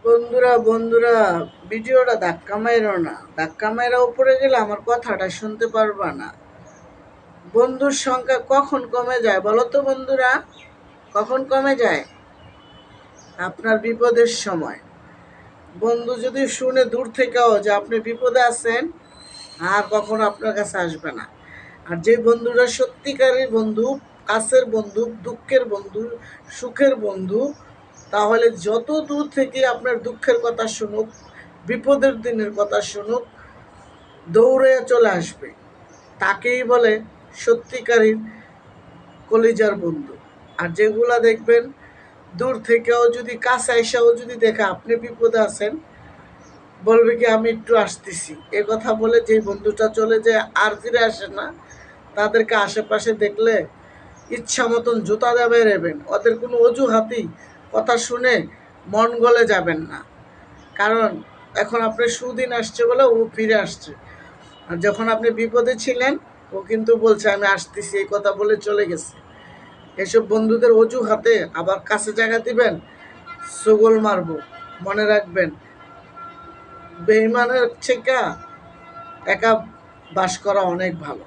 বন্ধুরা বন্ধুরা ভিডিওটা ধাক্কা মাইরো না, ধাক্কা মাইরা উপরে গেলে আমার কথাটা শুনতে পারবা না। বন্ধুর সংখ্যা কখন কমে যায় বলো তো বন্ধুরা? কখন কমে যায়? আপনার বিপদের সময়। বন্ধু যদি শুনে দূর থেকেও যে আপনি বিপদে আছেন, আর কখনো আপনার কাছে আসবে না। আর যে বন্ধুরা সত্যিকারের বন্ধু, কাছের বন্ধু, দুঃখের বন্ধু, সুখের বন্ধু, তাহলে যত দূর থেকে আপনার দুঃখের কথা শুনুক, বিপদের দিনের কথা শুনুক, দৌড়ে চলে আসবে। তাকেই বলে সত্যিকারের কলিজার বন্ধু। আর যেগুলা দেখবেন দূর থেকেও যদি কাছে এসেও যদি দেখে আপনি বিপদে আছেন, বলবে কি আমি একটু আসতেছি, এ কথা বলে যে বন্ধুটা চলে যায় আর ফিরে আসে না, তাদেরকে আশেপাশে দেখলে ইচ্ছা মতন জুতা দেবে রেবেন। ওদের কোনো অজুহাতেই কথা শুনে মন গলে যাবেন না। কারণ এখন আপনার সুদিন আসছে বলে ও ফিরে আসছে, আর যখন আপনি বিপদে ছিলেন ও কিন্তু বলছে আমি আসতেছি, এই কথা বলে চলে গেছে। এসব বন্ধুদের অজুহাতে আবার কাছে জায়গা দিবেন, সুগল মারবো। মনে রাখবেন, বেঈমানের থেকে একা বাস করা অনেক ভালো।